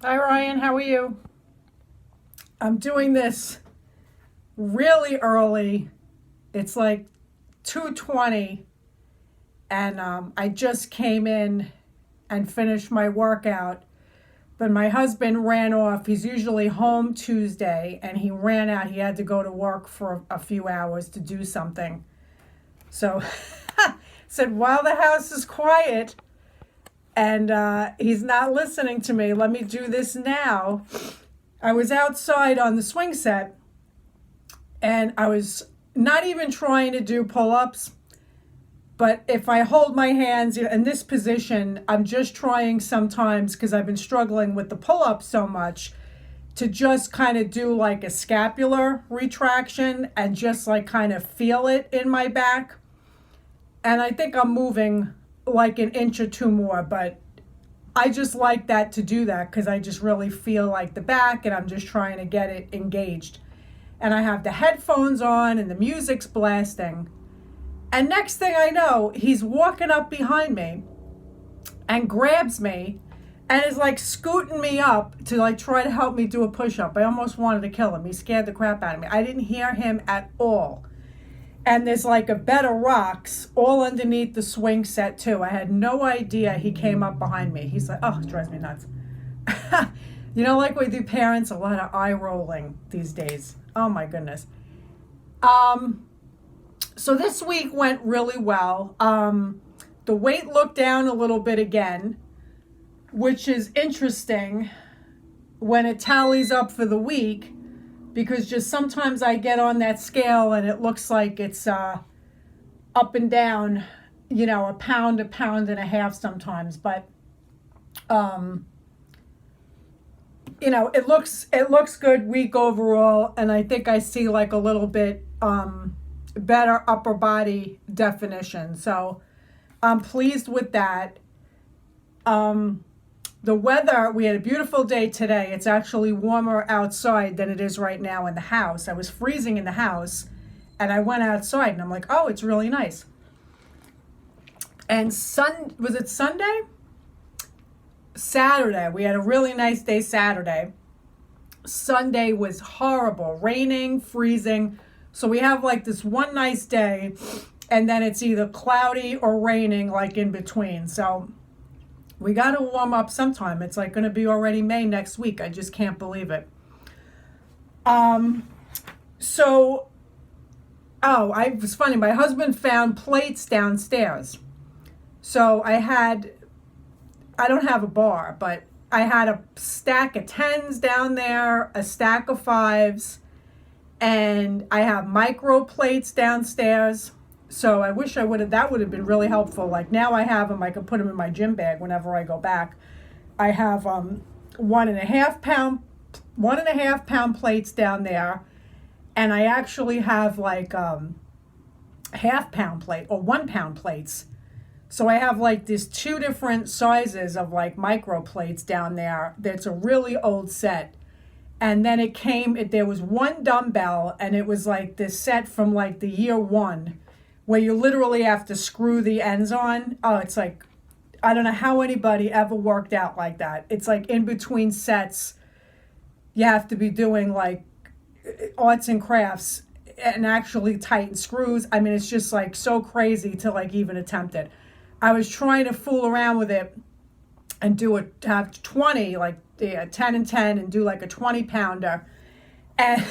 Hi Ryan, how are you? I'm doing this really early. It's like 2:20 and I just came in and finished my workout. But my husband ran off. He's usually home Tuesday and he ran out. He had to go to work for a few hours to do something. So said while the house is quiet and he's not listening to me, let me do this now. I was outside on the swing set and I was not even trying to do pull ups. But if I hold my hands in this position, I'm just trying sometimes because I've been struggling with the pull ups so much to just kind of do like a scapular retraction and just like kind of feel it in my back. And I think I'm moving like an inch or two more, but I just like that to do that because I just really feel like the back and I'm just trying to get it engaged. And I have the headphones on and the music's blasting. And next thing I know, he's walking up behind me and grabs me and is like scooting me up to like try to help me do a push-up. I almost wanted to kill him. He scared the crap out of me. I didn't hear him at all. And there's like a bed of rocks all underneath the swing set too. I had no idea he came up behind me. He's like, oh, it drives me nuts. Like we do parents, a lot of eye rolling these days. Oh my goodness. So this week went really well. The weight looked down a little bit again, which is interesting when it tallies up for the week, because just sometimes I get on that scale and it looks like it's up and down, a pound and a half sometimes. But it looks good week overall, and I think I see like a little bit better upper body definition. So I'm pleased with that. The weather, we had a beautiful day today. It's actually warmer outside than it is right now in the house. I was freezing in the house and I went outside and I'm like, oh, it's really nice. And was it Sunday? Saturday. We had a really nice day Saturday. Sunday was horrible, raining, freezing. So we have like this one nice day and then it's either cloudy or raining like in between. So we got to warm up sometime. It's like going to be already May next week. I just can't believe it. It was funny. My husband found plates downstairs. So I don't have a bar, but I had a stack of 10s down there, a stack of 5s, and I have micro plates downstairs. So I wish that would have been really helpful. Like now I have them, I can put them in my gym bag whenever I go back. I have 1.5 pound plates down there. And I actually have like half-pound plate or 1 pound plates. So I have like these 2 different sizes of like micro plates down there. That's a really old set. And then there was one dumbbell and it was like this set from like the year 1 where you literally have to screw the ends on. Oh, it's like, I don't know how anybody ever worked out like that. It's like in between sets, you have to be doing like arts and crafts and actually tighten screws. I mean, it's just like so crazy to like even attempt it. I was trying to fool around with it and have 20, like 10 and 10 and do like a 20-pounder. And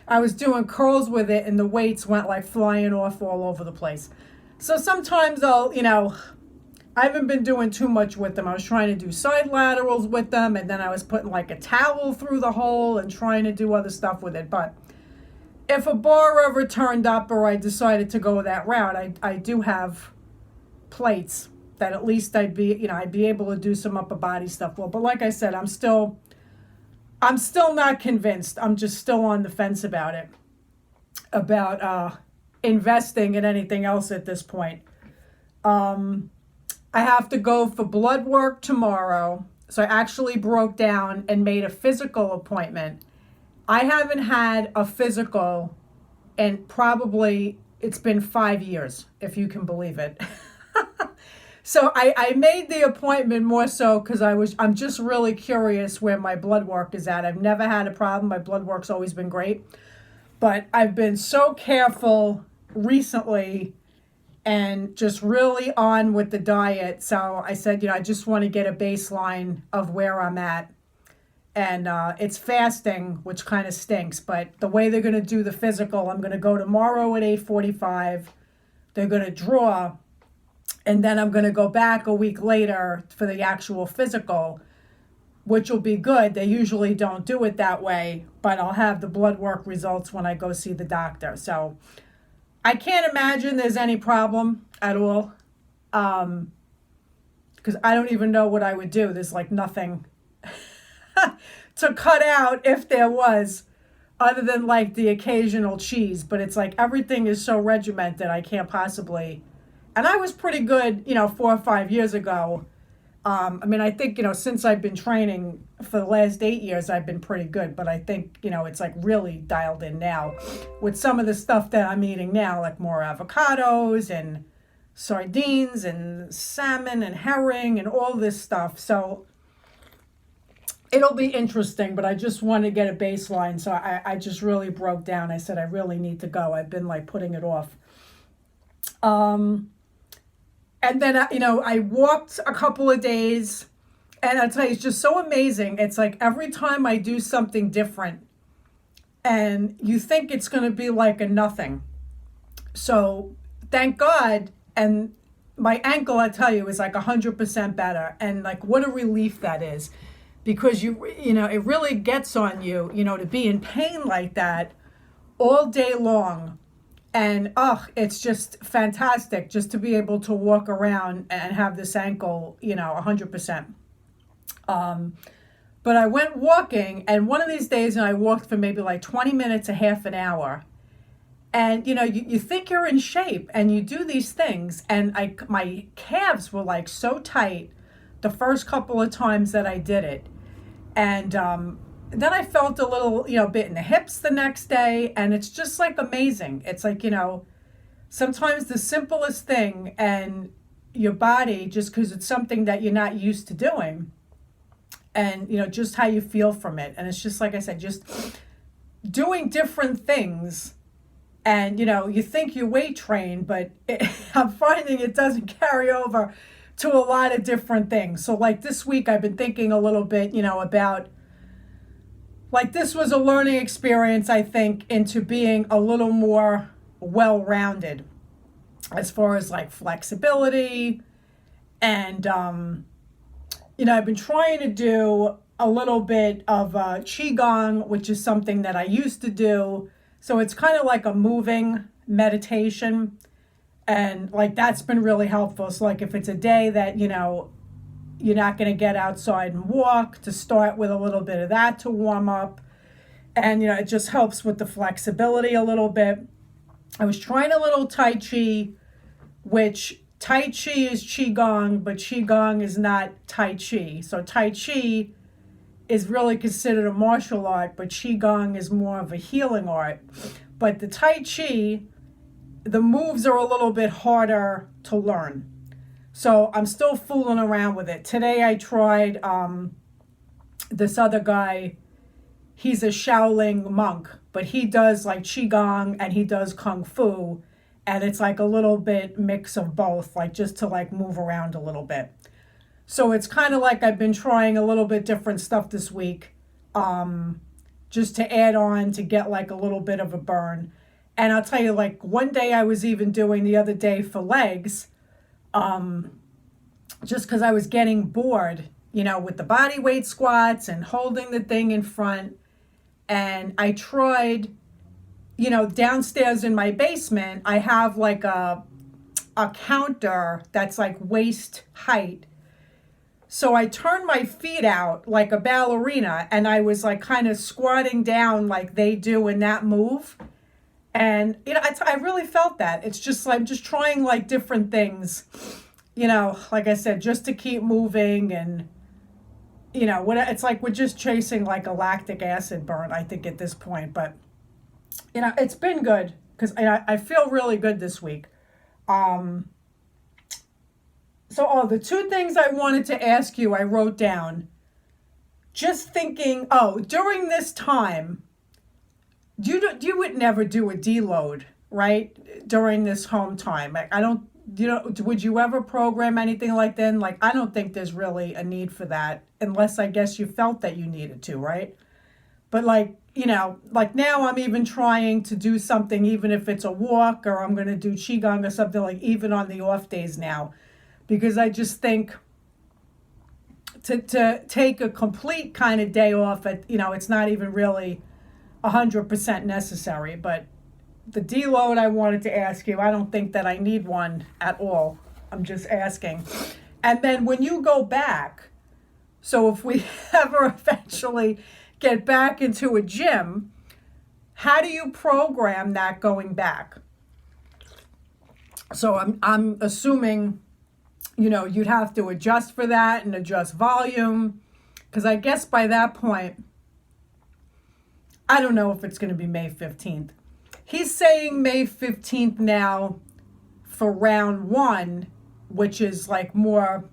I was doing curls with it and the weights went like flying off all over the place. So sometimes I haven't been doing too much with them. I was trying to do side laterals with them and then I was putting like a towel through the hole and trying to do other stuff with it. But if a bar ever turned up or I decided to go that route, I do have plates that at least I'd be able to do some upper body stuff. Well, but like I said, I'm still not convinced. I'm just still on the fence about it, about investing in anything else at this point. I have to go for blood work tomorrow. So I actually broke down and made a physical appointment. I haven't had a physical and probably it's been 5 years, if you can believe it. So I made the appointment more so because I'm just really curious where my blood work is at. I've never had a problem. My blood work's always been great. But I've been so careful recently and just really on with the diet. So I said, I just want to get a baseline of where I'm at. And it's fasting, which kind of stinks. But the way they're going to do the physical, I'm going to go tomorrow at 8:45. They're going to draw. And then I'm going to go back a week later for the actual physical, which will be good. They usually don't do it that way, but I'll have the blood work results when I go see the doctor. So I can't imagine there's any problem at all, because I don't even know what I would do. There's like nothing to cut out if there was, other than like the occasional cheese. But it's like everything is so regimented, I can't possibly. And I was pretty good, 4 or 5 years ago. I think, since I've been training for the last 8 years, I've been pretty good. But I think, it's like really dialed in now with some of the stuff that I'm eating now, like more avocados and sardines and salmon and herring and all this stuff. So it'll be interesting, but I just want to get a baseline. So I just really broke down. I said, I really need to go. I've been like putting it off. And then, I walked a couple of days, and I'll tell you, it's just so amazing. It's like every time I do something different, and you think it's going to be like a nothing. So thank God. And my ankle, I tell you, is like 100% better. And like, what a relief that is, because it really gets on you, to be in pain like that all day long. And it's just fantastic just to be able to walk around and have this ankle, 100%. But I went walking, and one of these days, and I walked for maybe like 20 minutes, a half an hour. And, you think you're in shape, and you do these things. And my calves were like so tight the first couple of times that I did it. And then I felt a little, bit in the hips the next day, and it's just like amazing. It's like, sometimes the simplest thing, and your body, just because it's something that you're not used to doing, and, just how you feel from it. And it's just, like I said, just doing different things. And, you think you weight train, but I'm finding it doesn't carry over to a lot of different things. So like this week, I've been thinking a little bit, about, like, this was a learning experience, I think, into being a little more well-rounded as far as like flexibility. And, I've been trying to do a little bit of Qigong, which is something that I used to do. So it's kind of like a moving meditation. And like, that's been really helpful. So like, if it's a day that, you're not going to get outside and walk, to start with a little bit of that to warm up. And, it just helps with the flexibility a little bit. I was trying a little Tai Chi, which Tai Chi is Qigong, but Qigong is not Tai Chi. So Tai Chi is really considered a martial art, but Qigong is more of a healing art. But the Tai Chi, the moves are a little bit harder to learn. So I'm still fooling around with it. Today I tried this other guy. He's a Shaolin monk, but he does like Qigong and he does Kung Fu. And it's like a little bit mix of both, like just to like move around a little bit. So it's kind of like I've been trying a little bit different stuff this week, just to add on to get like a little bit of a burn. And I'll tell you, like one day I was even doing the other day for legs, just because I was getting bored, with the body weight squats and holding the thing in front. And I tried, downstairs in my basement, I have like a counter that's like waist height. So I turned my feet out like a ballerina, and I was like kind of squatting down like they do in that move. And, I really felt that. It's just like, just trying like different things, like I said, just to keep moving. And, it's like we're just chasing like a lactic acid burn, I think, at this point. But, it's been good because I feel really good this week. So, the two things I wanted to ask you, I wrote down. Just thinking, during this time, you would never do a deload, right? During this home time. Like, I don't, would you ever program anything like that? Like, I don't think there's really a need for that, unless I guess you felt that you needed to, right? But like, like now I'm even trying to do something, even if it's a walk or I'm going to do Qigong or something, like even on the off days now, because I just think to take a complete kind of day off, it's not even really 100% necessary. But the deload, I wanted to ask you, I don't think that I need one at all. I'm just asking. And then when you go back, so if we ever eventually get back into a gym, how do you program that going back? So I'm assuming, you'd have to adjust for that and adjust volume, because I guess by that point, I don't know if it's going to be May 15th. He's saying May 15th now for round one, which is like more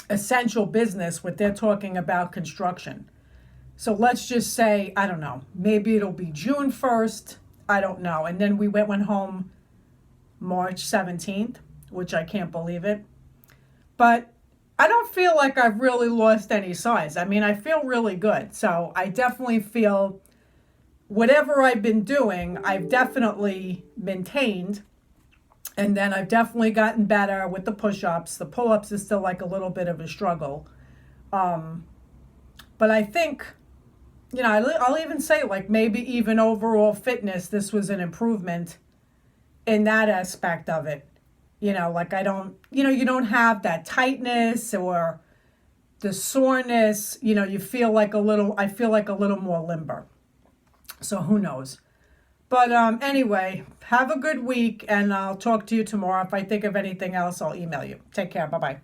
essential business, what they're talking about construction. So let's just say, I don't know, maybe it'll be June 1st. I don't know. And then we went home March 17th, which I can't believe it. But I don't feel like I've really lost any size. I mean, I feel really good. So I definitely feel whatever I've been doing, I've definitely maintained. And then I've definitely gotten better with the push-ups. The pull-ups is still like a little bit of a struggle. But I think, I'll even say like maybe even overall fitness, this was an improvement in that aspect of it. Like I don't, you don't have that tightness or the soreness, you feel like I feel like a little more limber. So who knows? But anyway, have a good week, and I'll talk to you tomorrow. If I think of anything else, I'll email you. Take care. Bye-bye.